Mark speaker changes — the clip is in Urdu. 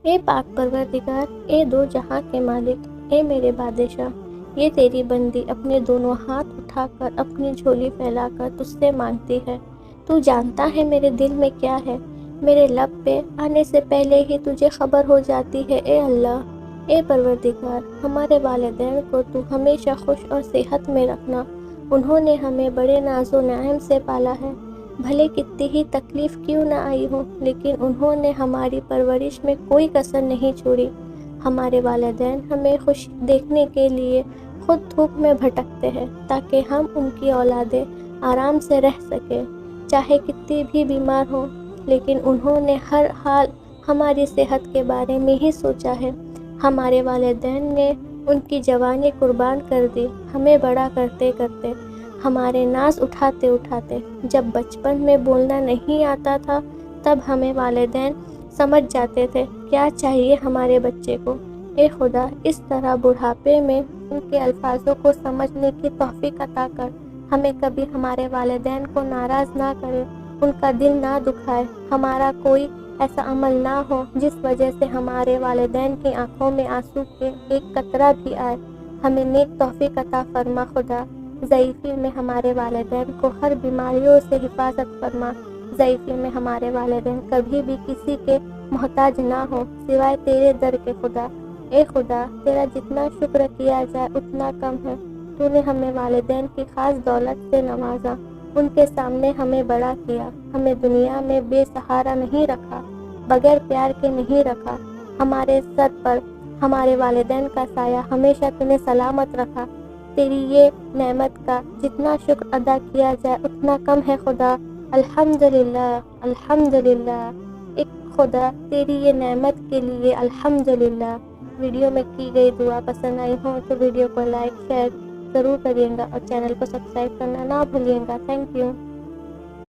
Speaker 1: اے پاک پروردگار، اے دو جہاں کے مالک، اے میرے بادشاہ، یہ تیری بندی اپنے دونوں ہاتھ اٹھا کر اپنی جھولی پھیلا کر تجھ سے مانگتی ہے۔ تو جانتا ہے میرے دل میں کیا ہے، میرے لب پہ آنے سے پہلے ہی تجھے خبر ہو جاتی ہے۔ اے اللہ، اے پروردگار، ہمارے والدین کو تو ہمیشہ خوش اور صحت میں رکھنا۔ انہوں نے ہمیں بڑے ناز و نعم سے پالا ہے، بھلے کتنی ہی تکلیف کیوں نہ آئی ہو، لیکن انہوں نے ہماری پرورش میں کوئی کسر نہیں چھوڑی۔ ہمارے والدین ہمیں خوش دیکھنے کے لیے خود دھوپ میں بھٹکتے ہیں تاکہ ہم ان کی اولادیں آرام سے رہ سکیں، چاہے کتنی بھی بیمار ہوں، لیکن انہوں نے ہر حال ہماری صحت کے بارے میں ہی سوچا ہے۔ ہمارے والدین نے ان کی جوانی قربان کر دی، ہمیں بڑا کرتے کرتے، ہمارے ناز اٹھاتے اٹھاتے۔ جب بچپن میں بولنا نہیں آتا تھا تب ہمیں والدین سمجھ جاتے تھے کیا چاہیے ہمارے بچے کو۔ اے خدا، اس طرح بڑھاپے میں ان کے الفاظوں کو سمجھنے کی توفیق عطا کر، ہمیں کبھی ہمارے والدین کو ناراض نہ کرے، ان کا دل نہ دکھائے، ہمارا کوئی ایسا عمل نہ ہو جس وجہ سے ہمارے والدین کی آنکھوں میں آنسو کے ایک قطرہ بھی آئے۔ ہمیں نیک توفیق عطا فرما خدا۔ ضعیفی میں ہمارے والدین کو ہر بیماریوں سے حفاظت فرما۔ ضعیفی میں ہمارے والدین کبھی بھی کسی کے محتاج نہ ہو سوائے تیرے در کے خدا۔ اے خدا، تیرا جتنا شکر کیا جائے اتنا کم ہے۔ تو نے ہمیں والدین کی خاص دولت سے نوازا، ان کے سامنے ہمیں بڑا کیا، ہمیں دنیا میں بے سہارا نہیں رکھا، بغیر پیار کے نہیں رکھا۔ ہمارے سر پر ہمارے والدین کا سایہ ہمیشہ تو نے سلامت رکھا۔ تیری یہ نعمت کا جتنا شکر ادا کیا جائے اتنا کم ہے خدا۔ الحمدللہ، الحمدللہ۔ ایک خدا تیری یہ نعمت کے لیے الحمدللہ۔ ویڈیو میں کی گئی دعا پسند آئی ہو تو ویڈیو کو لائک شیئر ضرور کریے گا اور چینل کو سبسکرائب کرنا نہ بھولیے گا۔ Thank you.